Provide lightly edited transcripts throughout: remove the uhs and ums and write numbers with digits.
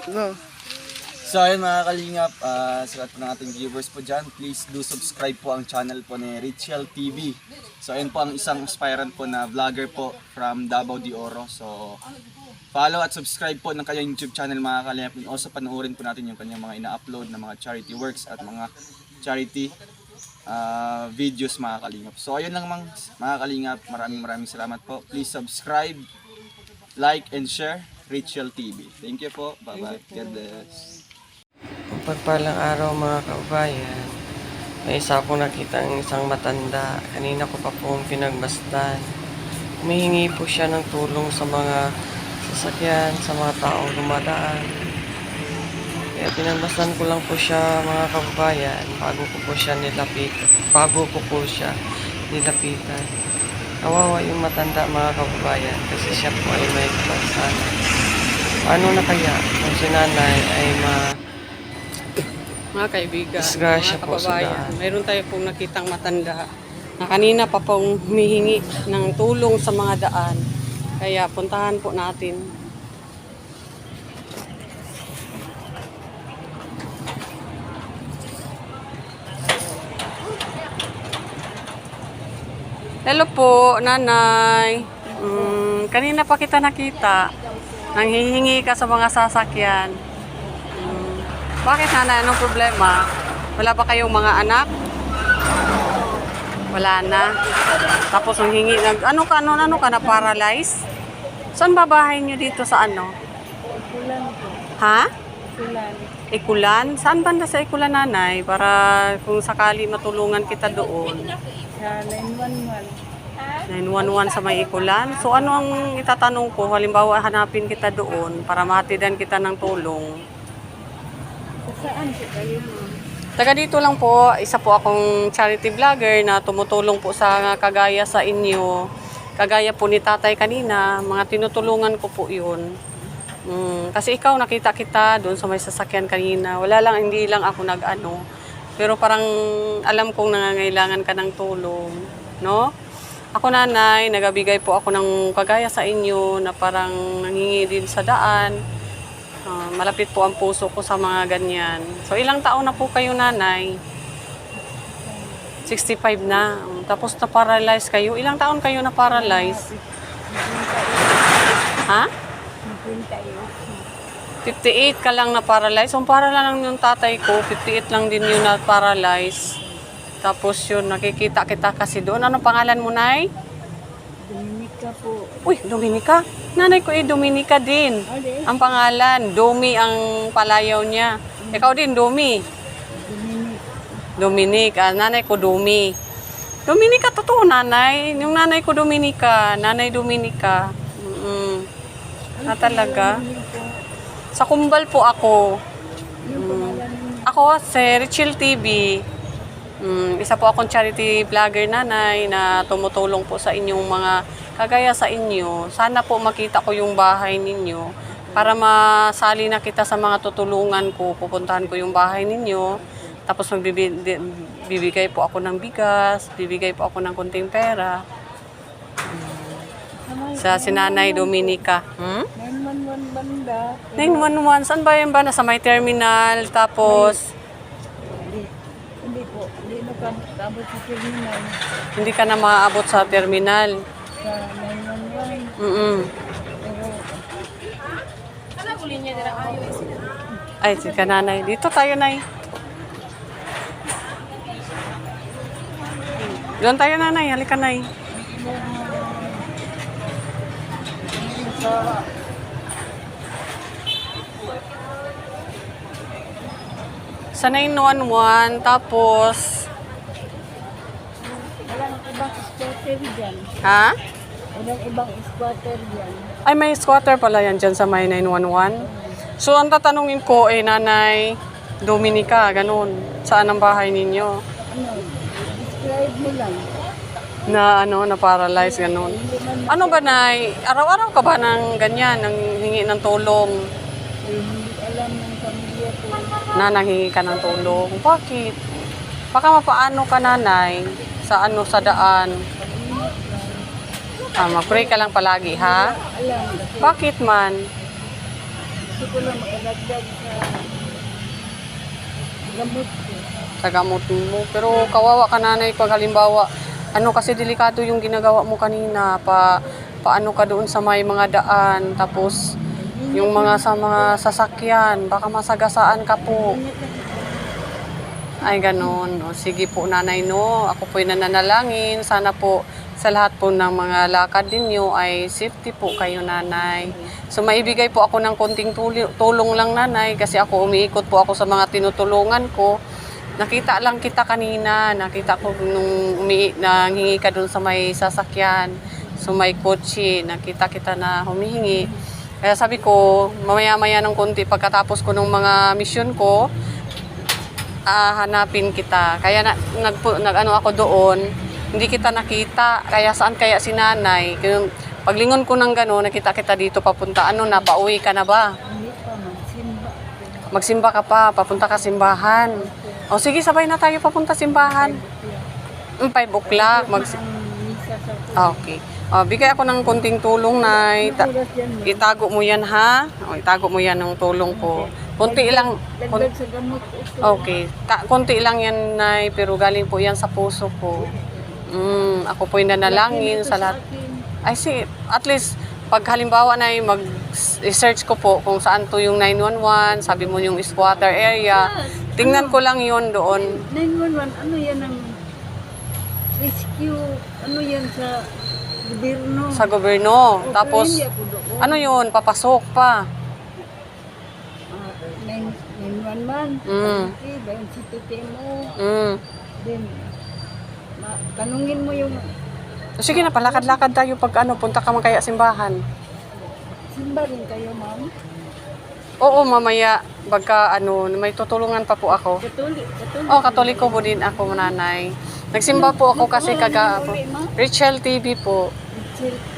No. So ayun mga kalingap, sa lahat ng ating viewers po dyan, please do subscribe po ang channel po ni Richel TV. So ayun po ang isang aspirant po na vlogger po from Davao de Oro. So follow at subscribe po ng kanyang YouTube channel mga kalingap. And also panoorin po natin yung kanyang mga ina-upload na mga charity works at mga charity videos mga kalingap. So ayun lang mga kalingap, maraming salamat po. Please subscribe, like and share Richel TV. Thank you po. Bye-bye. God bless. Pagpalang araw mga kabayan, may isa akong nakita ng isang matanda. Kanina ko pa pong pinagbastan. Humihingi po siya ng tulong sa mga sasakyan, sa mga taong dumadaan. Kaya pinagbastan ko lang po siya mga kababayan bago ko po siya nilapitan. Kawawa yung matanda mga kababayan kasi siya po ay may kapansanan. Paano na kaya kung si nanay ay Mga kaibigan, disgrasya mga po sa kababayan, daan? mayroon tayo pong nakitang matanda na kanina pa pong humihingi ng tulong sa mga daan. Kaya puntahan po natin. Hello po, nanay. Kanina pa kita nakita. Nanghihingi ka sa mga sasakyan. Bakit nanay? Anong problema? Wala ba kayong mga anak? Wala na. Tapos ang hingi ano ka na paralyze? Saan ba bahay niyo dito sa ano? Ikulan po. Ha? Ikulan. Ikulan? Saan banda sa Ikulan nanay? Para kung sakali matulungan kita doon. Sa 911. 911 sa may Ikulan. So ano ang itatanong ko? Halimbawa hanapin kita doon para mahatidan kita ng tulong. Saan po kayo ma'am? Taga dito lang po, isa po akong charity vlogger na tumutulong po sa kagaya sa inyo. Kagaya po ni tatay kanina, mga tinutulungan ko po yun. Kasi ikaw nakita kita doon sa may sasakyan kanina. Wala lang, hindi lang ako nag-ano. Pero parang alam kong nangangailangan ka ng tulong. No? Ako nanay, nagabigay po ako ng kagaya sa inyo na parang nangingi din sa daan. Malapit po ang puso ko sa mga ganyan. So, ilang taon na po kayo, nanay? 65 na. Tapos na-paralyze kayo. Ilang taon kayo na-paralyze? Ha? 58 ka lang na-paralyze. So, para lang yung tatay ko, 58 lang din yung na-paralyze. Tapos yun, nakikita kita kasi doon. Anong pangalan mo, nay? Dominica po. Uy, Dominica. Nanay ko Dominica din. Ang pangalan, Domi ang palayaw niya. Ikaw din, Domi. Dominic. Nanay ko Domi. Dominica, totoo nanay. Yung nanay ko Dominica. Nanay Dominica. Talaga. Sa Kumbal po ako. Ako, si Richel TV. Isa po akong charity vlogger nanay na tumutulong po sa inyong mga kagaya sa inyo. Sana po makita ko yung bahay ninyo para masali na kita sa mga tutulungan ko. Pupuntahan ko yung bahay ninyo. Tapos bibigay po ako ng bigas, bibigay po ako ng kunting pera. Sa sinanay Dominica. 911 banda. 911, saan ba yung ba? Nasa may terminal, tapos Hindi po. Hindi nakabot sa terminal. hindi ka na maaabot sa terminal. Sa 911. Pero Ay, si kananay. Dito tayo, nay. Doon tayo, nanay. Halika, nay. Sa 911, tapos, walang ibang squatter dyan. ha? Walang ibang squatter dyan. Ay, may squatter pala yan dyan sa may 911. So, ang tatanungin ko, nanay Dominica, ganun. Saan ang bahay ninyo? Describe mo lang. Na paralyze, ganun. Ano ba, nay? Araw-araw ka ba ng ganyan, ng hingi ng tulong? Hindi alam ng pamilya ko. Na nanghingi ka ng tulong? Bakit? Baka mapaano ka, nanay, sa sa daan? Mag-pray ka lang palagi, ha? Alam. Bakit man? Gusto ko lang makadagdag sa gamot ko. Sa gamot mo. Pero kawawa ka nanay pag halimbawa, ano kasi delikado yung ginagawa mo kanina, paano ka doon sa may mga daan, tapos yung mga sa mga sasakyan, baka masagasaan ka po. Ay, ganun. O, sige po, nanay, no. Ako po'y nananalangin. Sana po sa lahat po ng mga lakad ninyo ay safety po kayo, nanay. So, maibigay po ako ng konting tulong lang, nanay, kasi ako umiikot po ako sa mga tinutulungan ko. Nakita lang kita kanina. Nakita ko nung nanghingi ka dun sa may sasakyan, sa may kotse. Nakita kita na humihingi. Kaya sabi ko, mamaya-maya ng konti pagkatapos ko ng mga mission ko, hanapin kita. Kaya nag-ano ako doon, hindi kita nakita. Kaya saan kaya si nanay? Paglingon ko ng gano'n, nakita kita dito papunta. Ano na, pauwi ka na ba? Hindi pa, magsimba. Magsimba ka pa, papunta ka simbahan. O sige, sabay na tayo papunta simbahan. 5 o'clock. Ang misa sa Okay. Bigay ako ng konting tulong, nay. oras yan, ma'am. Itago mo yan, ha? Itago mo yan ng tulong ko. Konti lang. Dagdag sa gamot ko. Okay. Konti lang yan, nay, pero galing po yan sa puso ko. Ako po'y nanalangin sa lahat. Ay, at least, pag halimbawa na mag-search ko po kung saan to yung 911, sabi mo yung squatter area, tingnan ko lang yun doon. 911, ano yan ang rescue, ano yan sa gobyerno? Sa gobyerno. O, Tapos, pero hindi ako doon. ano yun, papasok pa. 911, Mm. okay, ba yung CPTMO, then, tanungin mo yung Sige na, palakad-lakad tayo pag punta ka man kaya simbahan. simba rin kayo, ma'am. Oo, mamaya, pagka may tutulungan pa po ako. Katolik. Katoliko po din ako, nanay. Nagsimba po ako kasi Richel TV po.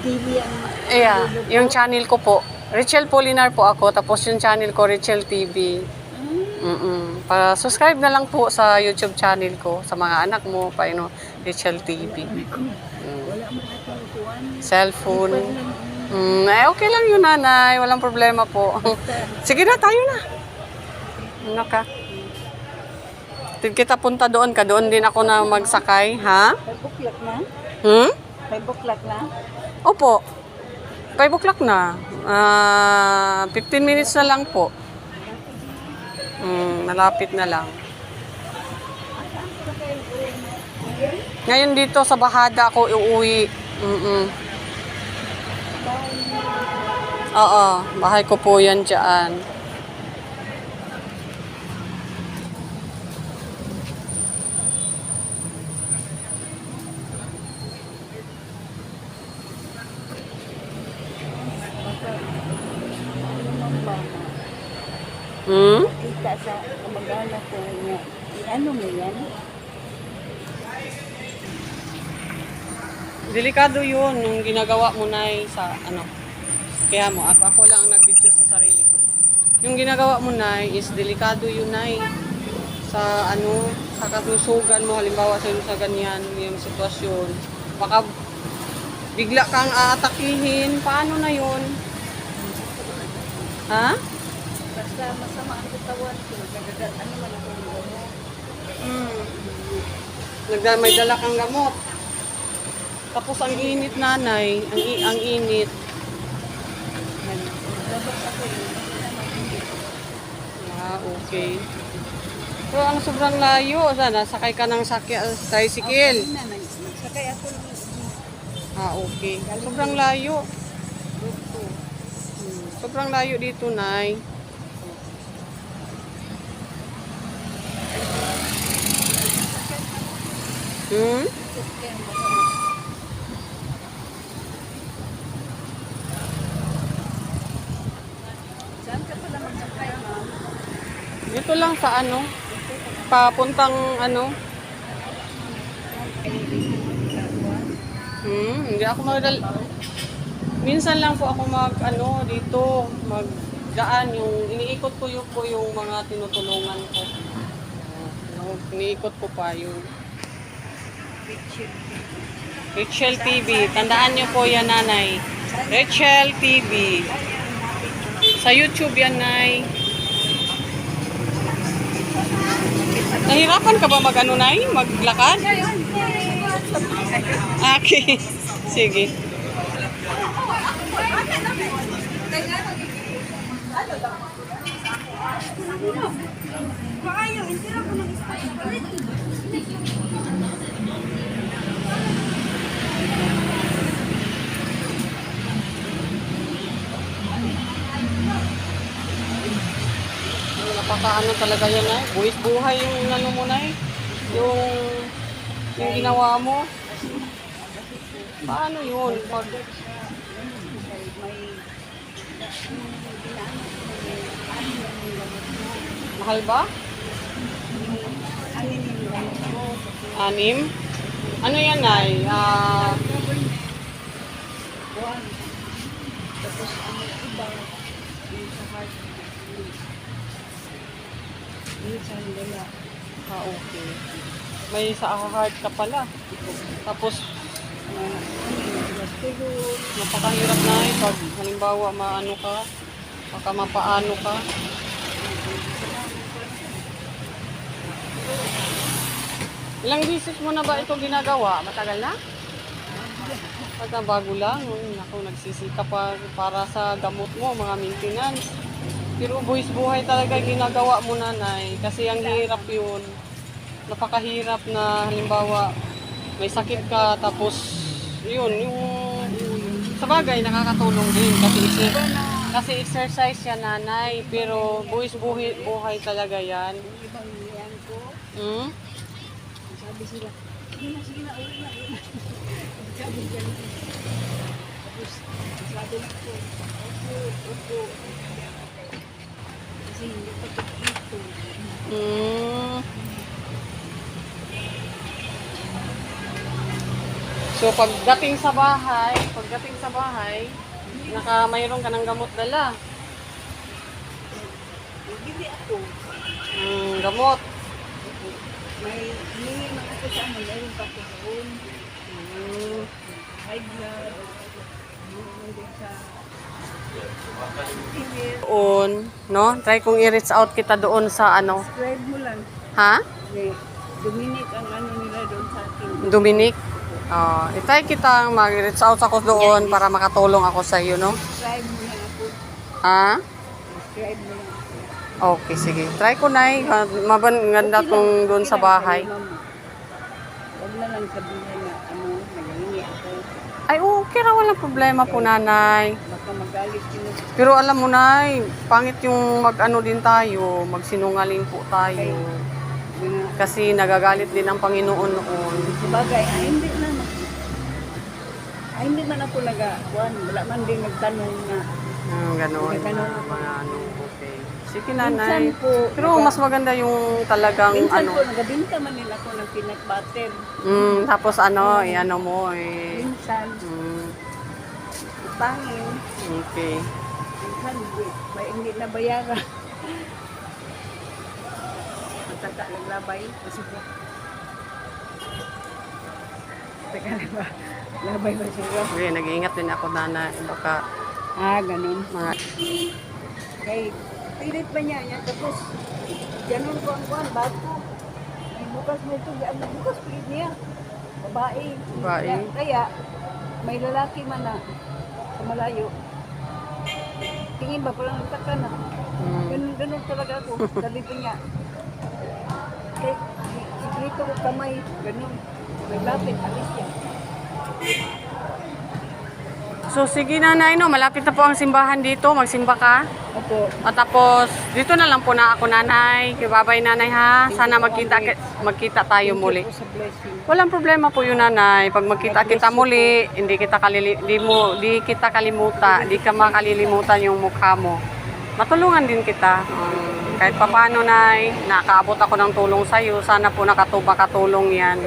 TV ang Yung channel ko po. Richel Polinar po ako, tapos yung channel ko, Richel TV. Pa-subscribe na lang po sa YouTube channel ko, sa mga anak mo, Richel TV. wala mo atong kuwan. Cellphone. Okay lang yun, nanay. Walang problema po. Sige na, tayo na. Ano ka? Kita punta doon ka. Doon din ako na magsakay, ha? 5 o'clock na? 5 o'clock na? Opo. 5 o'clock na. 15 minutes na lang po. Malapit na lang. Ngayon dito sa Bahada ako uuwi. Oo, bahay ko po yan dyan. Kita sa kamag-anak ko niya. Ano mo yan? Delikado yun, nung ginagawa mo na sa kaya mo, ako lang ang nag-video sa sarili ko. Yung ginagawa mo na is delikado yun na sa sa kalusugan mo, halimbawa sa ganyan, yung sitwasyon. Baka bigla kang aatakihin, paano na yun? Ha? Basta masama ang katawan ko. Nagdadat, ano man ako yung gamot. May dala kang gamot. Tapos ang init, nanay, ang init. Okay. So, ang sobrang layo. Sana, sakay ka ng tricycle. Sakay ako ng Okay. Sobrang layo. Sobrang layo dito, nay. Saan ka pala magsakay, ma'am? Dito lang sa papuntang hindi ako minsan lang po ako dito, magdaan, yung iniikot ko yung mga tinutulungan ko. Iniikot ko pa yung Richel TV. Tandaan niyo po yan, nanay. Richel TV. Sa Sa YouTube yan, Nay. Nahirapan ka ba mag-ano, Nay? Maglakad? Okay. Sige. Napakaano talaga yan, Nay. Buwis buhay yung ano mo, Nay. Yung ginawa mo. Paano yun? Pag... Mahal ba? 6? Ano yan, Nay? Okay. May sa heart ka pala. Tapos, napakahirap na pag halimbawa maano ka, baka mapaano ka. Ilang beses mo na ba ito ginagawa? Matagal na? Pagka bago lang, ako nagsisika pa para sa gamot mo, mga maintenance. Pero buwis buhay talaga ginagawa mo, Nanay, kasi ang hirap yun. Napakahirap na halimbawa may sakit ka tapos yun, yung sa bagay nakakatulong din kasi exercise yan, Nanay, pero buwis buhay talaga yan. Hmm? Sabi sila, sige na, uwi na. Sabi sila, tapos sabi ko, opo. Kasi hindi pa ito. So pagdating sa bahay, mayroon ka ng gamot dala. Hindi ako. Gamot. May hiningi na ako sa ano, mayroon pa ako doon. High blood. Nandun sa Doon, no? Try kong i-reach out kita doon sa ano. subscribe mo lang. Ha? May Dominic ang ano nila doon sa akin. Dominic? I-try kitang mag-reach out ako doon para makatulong ako sa iyo, no? Subscribe mo lang ako. Ha? Subscribe mo lang ako. Okay, sige. Try ko, Nay. Maganda kung doon sa bahay. Huwag na lang sabihin na ano, naghihingi ako. Ay, okay ra. Walang problema po, Nanay. Baka magalit sila. Pero alam mo, Nay, pangit yung mag-ano din tayo. Magsinungaling po tayo. Kasi nagagalit din ang Panginoon noon. Sabagay, hindi man ako nagakuan. Wala man din nagtanong na. Ganon. Ganon. Mga ano, okay. Sige, Minsan Nanay. po, Pero mas maganda yung talagang minsan ano. po, nagabinta man nila ako ng peanut butter. Tapos ano, i-ano mo, Minsan, pangin. okay. Minsan, hindi na bayaran. Mataka naglabay. Kasi po. Teka na ba? Labay ba siya? Okay, nag-iingat din ako, Nanay. Baka Ganun. mga... Kay, pilit pa niya. Tapos, ganun ko ang kuhan, bago. Ay, bukas mo ito. Bukas pilit niya. Babae. Babae. Kaya, may lalaki man na sa malayo. Tingin ba, parang nagtaka na. Ganun talaga ako. Sabi ko niya. Kay, sikrito ko kamay. Ganun. Naglapit, alis siya. So, sige, Nanay, no? Malapit na po ang simbahan dito. Magsimba ka. Opo. At tapos, dito na lang po na ako, Nanay. Babay, Nanay, ha? Sana magkita tayo muli. Thank you po sa blessing. Walang problema po yun, Nanay. Pag magkita kita muli, hindi kita makalilimutan yung mukha mo. Matulungan din kita. Kahit papaano, Nay, nakaabot ako ng tulong sa'yo. Sana po makatulong yan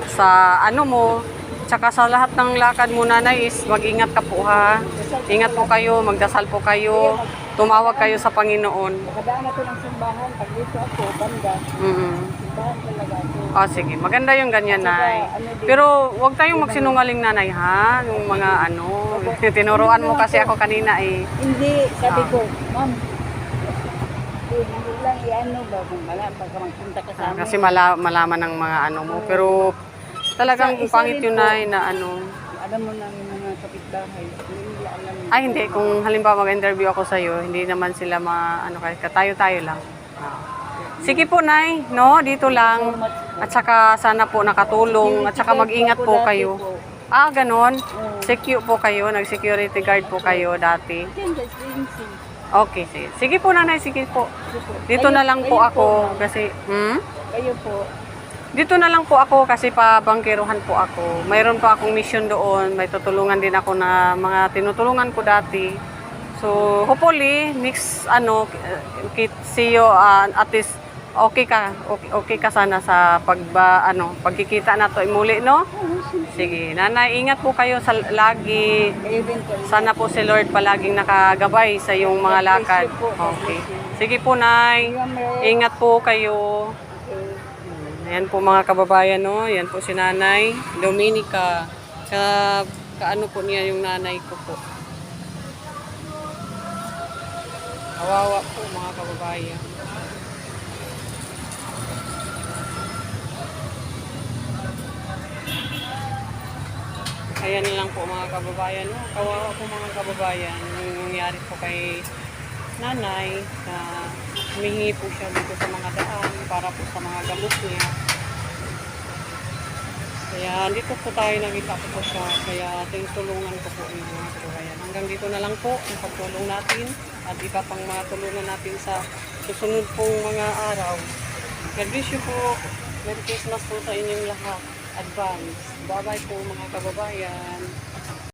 sa ano mo. Tsaka sa lahat ng lakad mo, Nanay, is mag-ingat ka po, ha? Ingat po kayo, magdasal po kayo. tumawag kayo sa Panginoon. Nakadaan ako ng simbahan. Pag dito ako, banda. Mm. Simbahan talaga ako. Ah, sige. Maganda yung ganyan, Nay. Pero huwag tayong magsinungaling, Nanay, ha? Yung mga ano, tinuruan mo kasi ako kanina eh. Hindi, sabi ko, ma'am, hindi lang i-ano ba kung pagka magpunta ka sa amin. Kasi malaman ng mga ano mo. Pero talagang Isa pangit rin yun, po. Nay, na ano. Alam mo na yung mga kapitbahay, hindi nila alam. Ay, hindi. Kung halimbawa mag-interview ako sa'yo, hindi naman sila ano, kahit tayo-tayo lang. Ah. Sige po, Nay, no? Dito lang. At saka sana po nakatulong. At saka mag-ingat po kayo. Ah, ganon. Secure po kayo. Nag-security guard po kayo dati. Okay, sige. Sige po, Nanay. Sige po. Dito na lang po ako. Kasi, Kayo po, Dito na lang po ako kasi pabangkiruhan po ako. Mayroon pa akong mission doon. May tutulungan din ako na mga tinutulungan ko dati. So, hopefully, next, see you, at least, okay ka sana sa pagkikita na to muli, no? Sige, Nanay, ingat po kayo lagi. kayo din po. Sana po si Lord palaging nakagabay sa iyong mga lakad. Okay. Sige po, Nay. Ingat po kayo. Ayan po mga kababayan, no? Ayan po si Nanay Dominica. Kaano po niya yung nanay ko po. Kawawa po mga kababayan. Ayan lang po mga kababayan, no? Kawawa po mga kababayan. Yung nangyari po kay nanay na humihingi po siya dito sa mga daan para po sa mga gamot niya. Kaya dito po tayo nakita ko po siya. Kaya tinutulungan ko po yung mga kababayan. Hanggang dito na lang po ang pagtulong natin at iba pang mga tulungan natin sa susunod pong mga araw. God bless you po. Merry Christmas po sa inyong lahat. Advance. Bye-bye po mga kababayan.